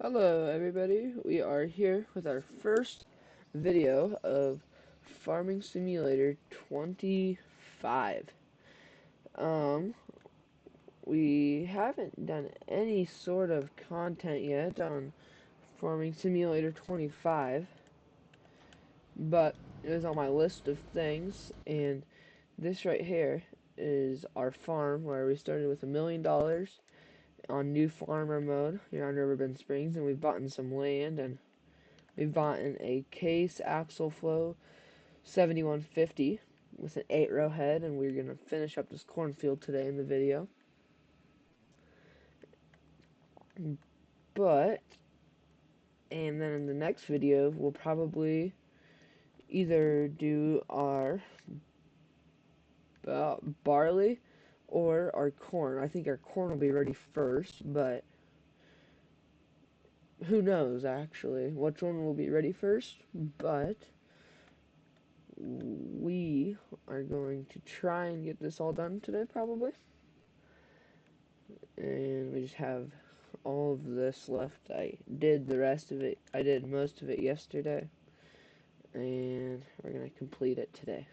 Hello everybody, we are here with our first video of Farming Simulator 25. Um, we haven't done any sort of content yet on Farming Simulator 25, but it was on my list of things, and this right here is our farm where we started with $1 million on new farmer mode here on Riverbend Springs, and we've bought in some land, and we've bought in a Case Axle Flow 7150 with an 8-row head, and we're going to finish up this cornfield today in the video. But, and then in the next video, we'll probably either do our barley or our corn. I think our corn will be ready first, but who knows actually which one will be ready first. But we are going to try and get this all done today, probably. And we just have all of this left. I did the rest of it. I did most of it yesterday, and we're gonna complete it today.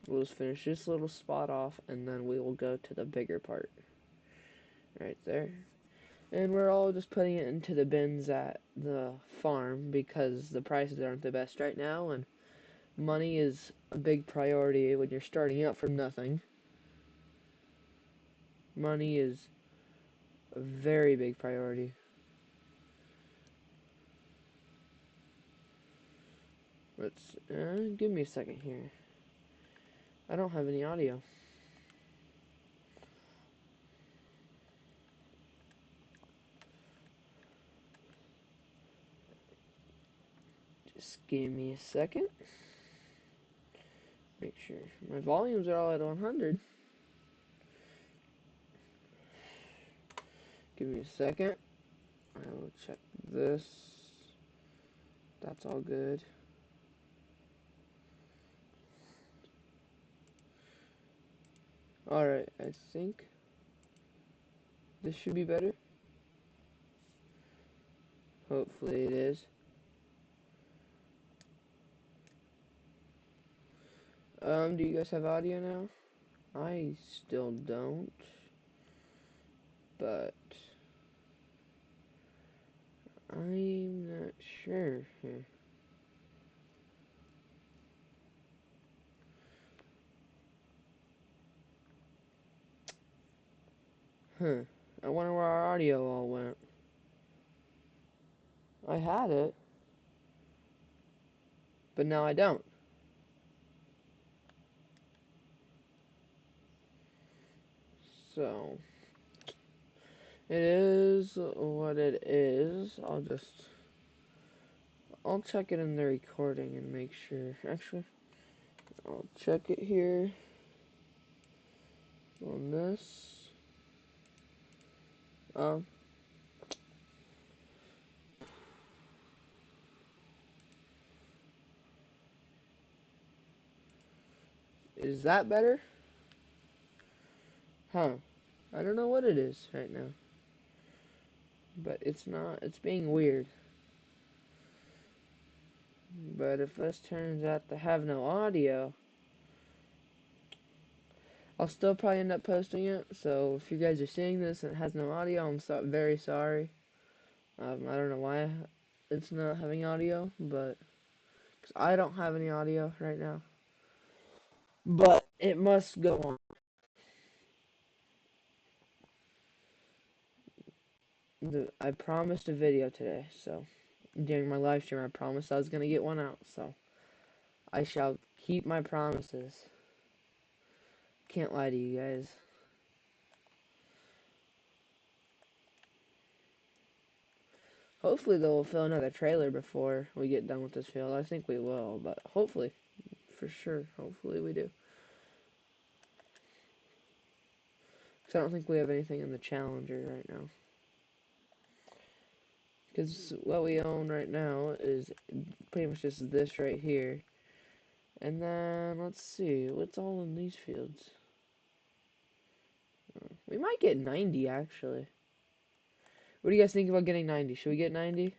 We'll just finish this little spot off, and then we will go to the bigger part right there. And we're all just putting it into the bins at the farm because the prices aren't the best right now, and money is a big priority when you're starting out from nothing. Money is a very big priority. Let's give me a second here. I don't have any audio. Just give me a second. Make sure my volumes are all at 100. Give me a second. I will check this. That's all good. Alright, I think this should be better. Hopefully it is. Do you guys have audio now? I still don't. But I'm not sure here. Huh. I wonder where our audio all went. I had it, but now I don't. So, it is what it is. I'll check it in the recording and make sure. Actually, I'll check it here on this. Um, is that better? Huh. I don't know what it is right now. But it's not, it's being weird. But if this turns out to have no audio, I'll still probably end up posting it. So if you guys are seeing this and it has no audio, I'm very sorry. I don't know why it's not having audio, but 'cause I don't have any audio right now. But it must go on. I promised a video today, so during my live stream, I promised I was gonna get one out. So I shall keep my promises. Can't lie to you guys. Hopefully they'll fill another trailer before we get done with this field. I think we will, but hopefully, for sure, hopefully we do. Because I don't think we have anything in the Challenger right now. Because what we own right now is pretty much just this right here. And then, let's see, what's all in these fields? We might get 90, actually. What do you guys think about getting 90? Should we get 90?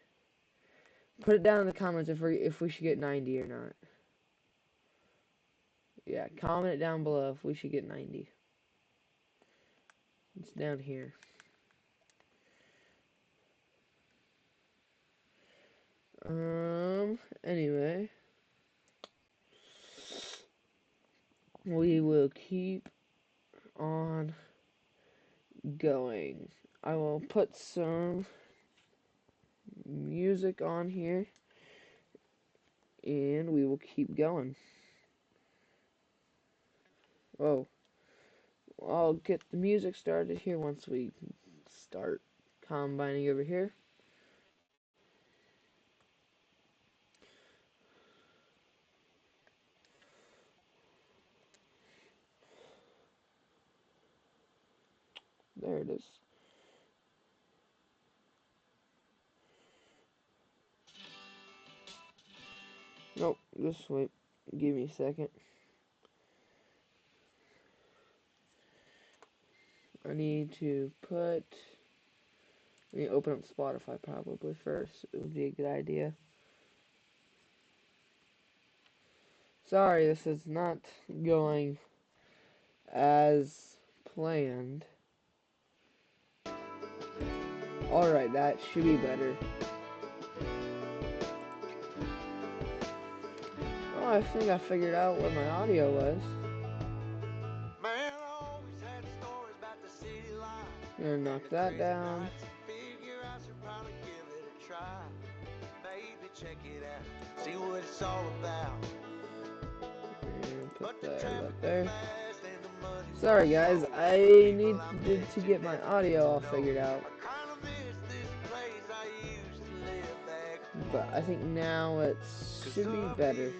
Put it down in the comments if we should get 90 or not. Yeah, comment it down below if we should get 90. It's down here. Anyway, we will keep on going. I will put some music on here, and we will keep going. Oh, I'll get the music started here once we start combining over here. There it is. Nope, just wait. Give me a second. I need to open up Spotify probably first. It would be a good idea. Sorry, this is not going as planned. Alright, that should be better. Oh, I think I figured out what my audio was. I'm gonna knock that down. Check it out, see what it's all about. And put that up there. Sorry guys, I needed to get my audio all figured out. But I think now it should be better.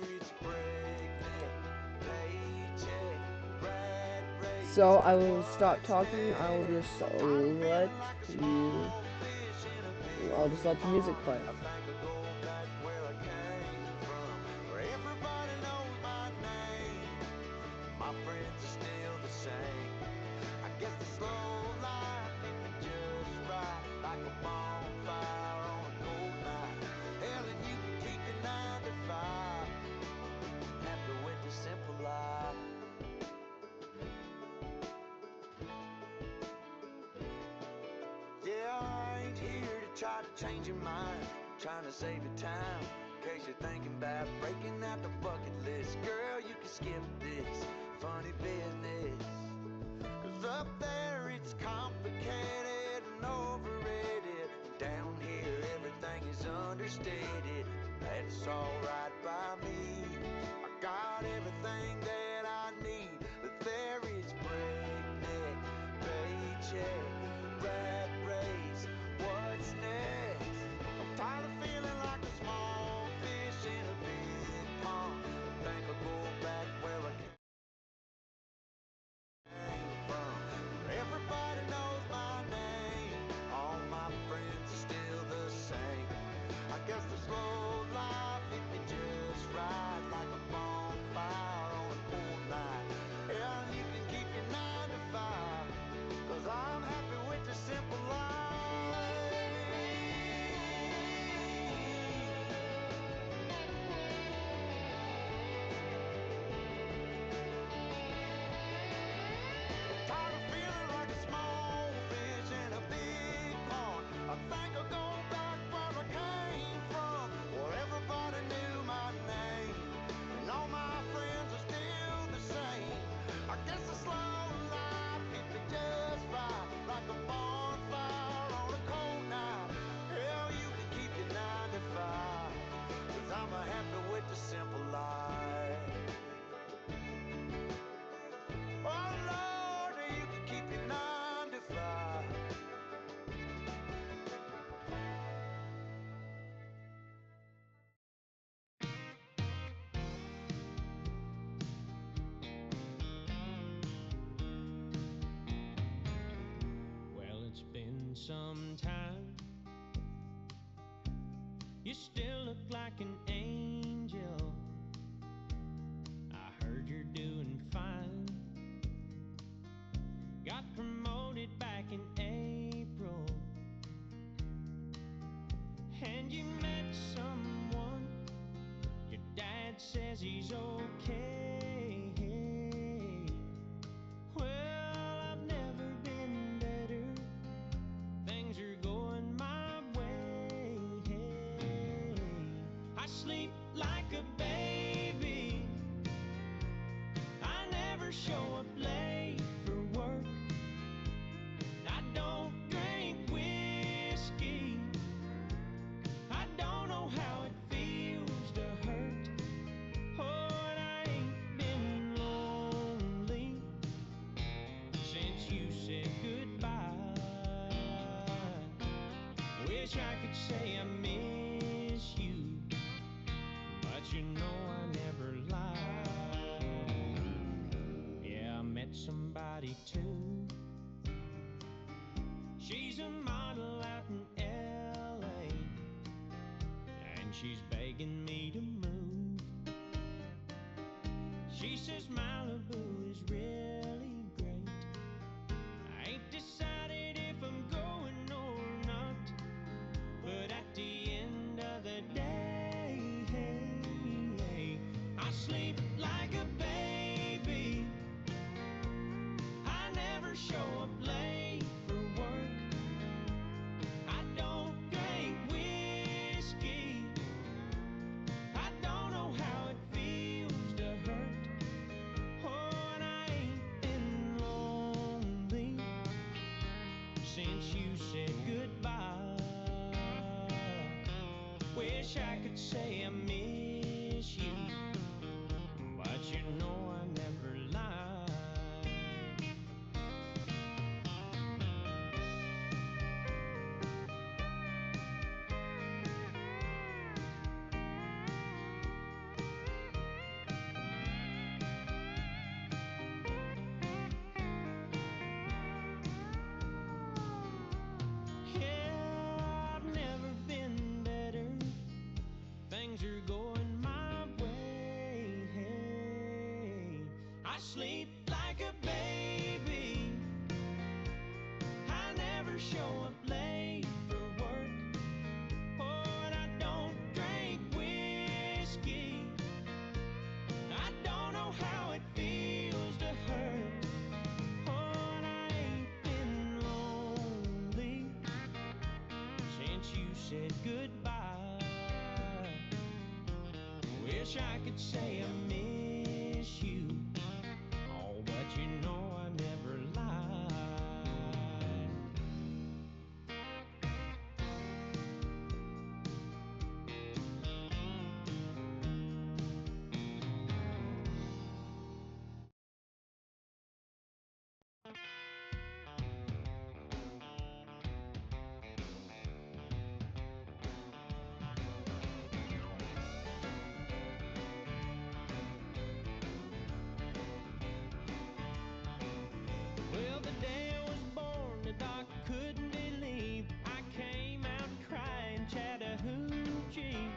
So I will stop talking. I'll just let the music play. Try to change your mind, trying to save your time, in case you're thinking about breaking out the bucket list. Girl, you can skip this funny business, 'cause up there it's complicated and overrated. Down here everything is understated. That's alright by me. I got everything that I need, but there is breakneck, paycheck, rat race. What's next? I'm tired of feeling like a small fish in a big pond. I think I'll go back where I came from, where everybody knows my name. All my friends are still the same. I guess the slow life hit me just right, like a bonfire on a cool night. Yeah, you can keep your 9 to 5, 'cause I'm happy with the simple life. Tired of feeling like a small fish in a big pond. I think I'll go back where I came from, where everybody knew my name, and all my friends are still the same. I guess the slow life hit me just right, like a bonfire on a cold night. Hell, you can keep your 9 to 5, 'cause I'm happy with the simple life. Oh Lord, you can keep your 9 to 5. Well, it's been some time. You still look like an angel. I heard you're doing fine. Got promoted back in April. says he's okay. Well, I've never been better. Things are going my way. I sleep like a baby. I never show up late for work. I don't drink whiskey. I don't know how it feels to hurt. Oh, and I ain't been lonely since you said goodbye. Wish I could say I miss you, but you know I never lie. Yeah, I met somebody too. She's a model out in LA, and she's begging me to move. She says Malibu is really great. I ain't decided if I'm going or not, but at the end of the day, I sleep like a baby. I never show up late for work. I don't drink whiskey. I don't know how it feels to hurt. Oh, and I ain't been lonely since you said goodbye. Wish I could say I miss you, but you know I never lie. Yeah, I've never been better. Things are going my way. I sleep like a baby. I never show up late for work. Oh, and I don't drink whiskey. I don't know how it feels to hurt. Oh, and I ain't been lonely since you said goodbye. Wish I could say I miss you, oh, but you know I never lie. Well, the day I was born, the doc couldn't believe I came out crying Chattahoochee.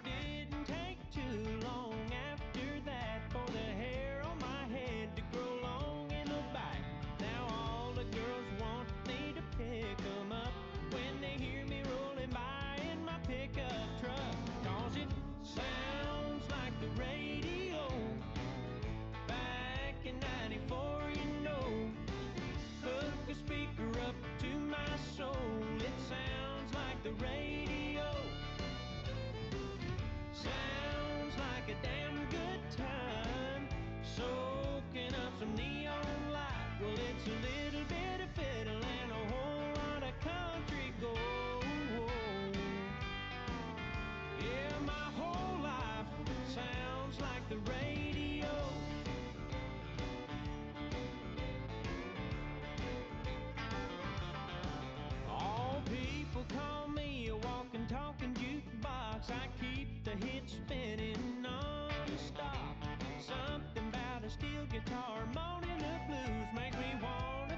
Didn't take too long after that for the hair on my head to grow long in the back. Now all the girls want me to pick 'em up when they hear me rolling by in my pickup truck. 'Cause it sounds like the radio back in '94, you know. Hook a speaker up to my soul. It sounds like the radio. Sounds like a damn good time. Soaking up some neon light. Well, it's a little bit of fiddle and a whole lot of country gold. Yeah, my whole life sounds like the radio. All people call me a walking, talking jukebox. I keep the hits spinning non-stop. Something about a steel guitar moaning the blues makes me wanna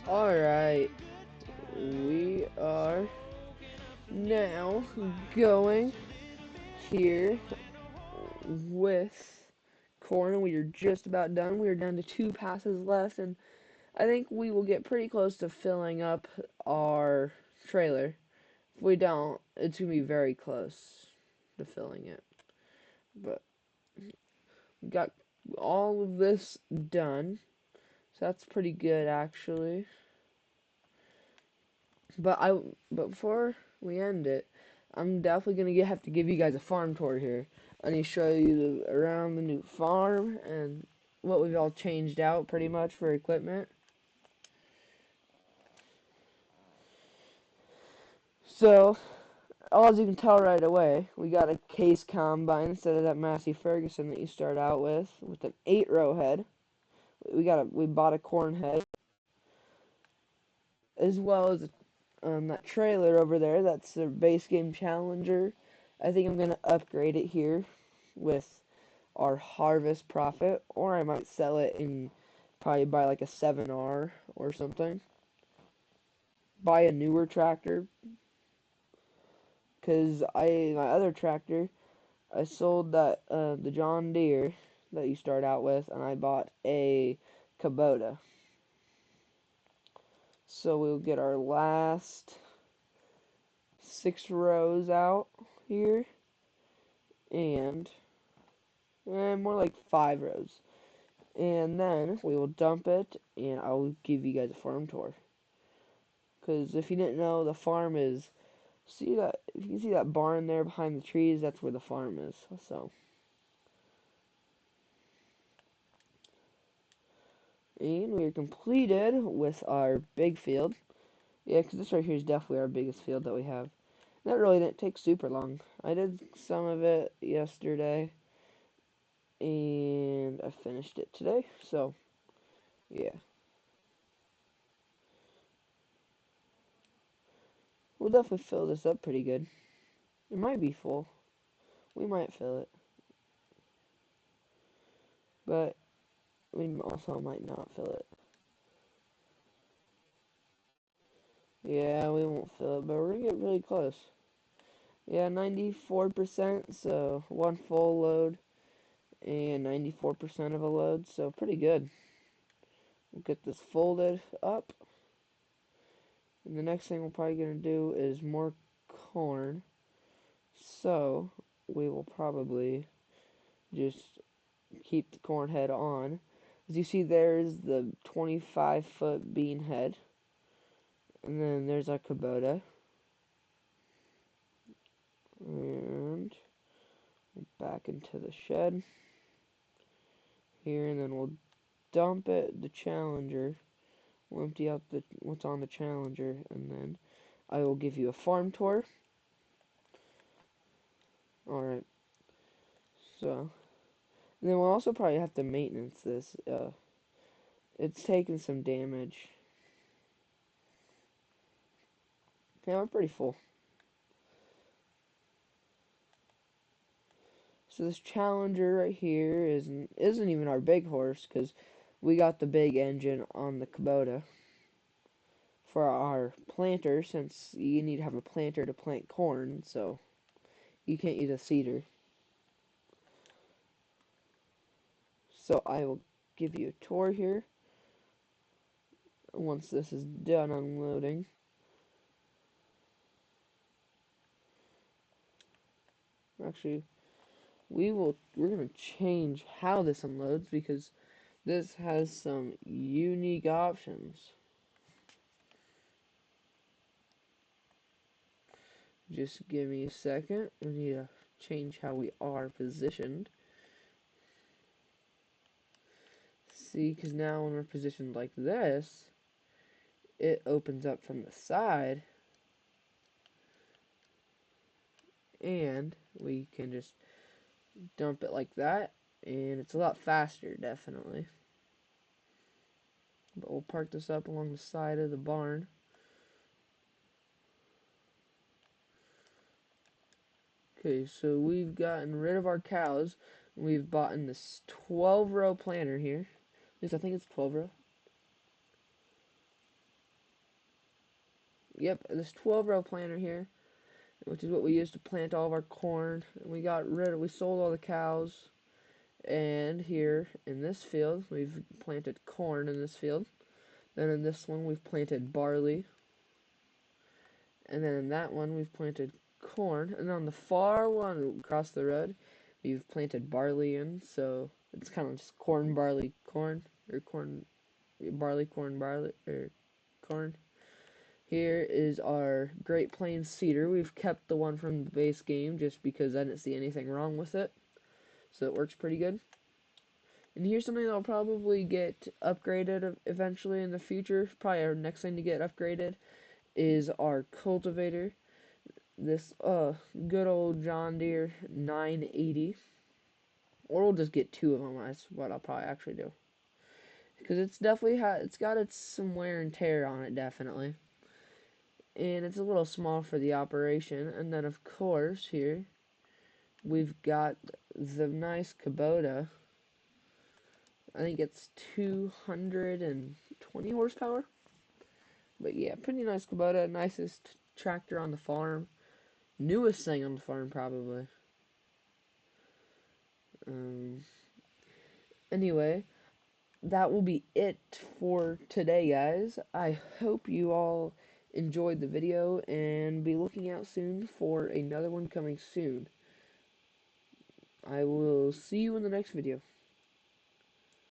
Alright, we are now going here with corn. We are just about done. We are down to 2 passes left, and I think we will get pretty close to filling up our trailer. If we don't, it's going to be very close to filling it. But we got all of this done, so that's pretty good actually. But before we end it, I'm definitely gonna have to give you guys a farm tour here. I need to show you around the new farm and what we've all changed out pretty much for equipment. So, as you can tell right away, we got a case combine instead of that Massey Ferguson that you start out with an 8-row head. We bought a corn head, as well as that trailer over there. That's the base game Challenger. I think I'm gonna upgrade it here with our harvest profit, or I might sell it and probably buy like a 7R or something. Buy a newer tractor, because my other tractor, I sold that the John Deere that you start out with, and I bought a Kubota. So we'll get our last 6 rows out here, and more like 5 rows. And then we will dump it, and I'll give you guys a farm tour. Because if you didn't know, the farm is, see that, if you can see that barn there behind the trees, that's where the farm is. So, and we are completed with our big field. Yeah, because this right here is definitely our biggest field that we have. That really didn't take super long. I did some of it yesterday, and I finished it today. So, yeah. We'll definitely fill this up pretty good. It might be full. We might fill it. But we also might not fill it. Yeah, we won't fill it, but we're gonna get really close. Yeah, 94%, so one full load and 94% of a load, so pretty good. We'll get this folded up. And the next thing we're probably gonna do is more corn. So we will probably just keep the corn head on. As you see, there's the 25-foot bean head. And then there's our Kubota. And back into the shed here, and then we'll dump it, the Challenger. We'll empty out what's on the Challenger, and then I will give you a farm tour. Alright, so, and then we'll also probably have to maintenance this. It's taken some damage. Yeah, we're pretty full. So this Challenger right here isn't even our big horse, because we got the big engine on the Kubota for our planter, since you need to have a planter to plant corn, so you can't use a seeder. So I will give you a tour here once this is done unloading. Actually, we're gonna change how this unloads, because this has some unique options. Just give me a second. We need to change how we are positioned. See, because now when we're positioned like this, it opens up from the side, and we can just dump it like that, and it's a lot faster, definitely. But we'll park this up along the side of the barn. Okay, so we've gotten rid of our cows. We've bought in this 12-row planter here. At least I think it's 12-row. Yep, this 12-row planter here, which is what we use to plant all of our corn. And we sold all the cows. And here in this field, we've planted corn in this field. Then in this one, we've planted barley. And then in that one, we've planted corn. And on the far one across the road, we've planted barley in. So it's kind of just corn, barley, corn, or corn, barley, corn, barley, or corn. Here is our Great Plains cedar. We've kept the one from the base game just because I didn't see anything wrong with it. So it works pretty good. And here's something that'll probably get upgraded eventually in the future. Probably our next thing to get upgraded is our cultivator. This good old John Deere 980. Or we'll just get two of them. That's what I'll probably actually do. Because it's definitely it's got some wear and tear on it, definitely. And it's a little small for the operation. And then of course here we've got the nice Kubota. I think it's 220 horsepower. But yeah, pretty nice Kubota. Nicest tractor on the farm. Newest thing on the farm, probably. Um, anyway, that will be it for today, guys. I hope you all enjoyed the video and be looking out soon for another one coming soon. I will see you in the next video.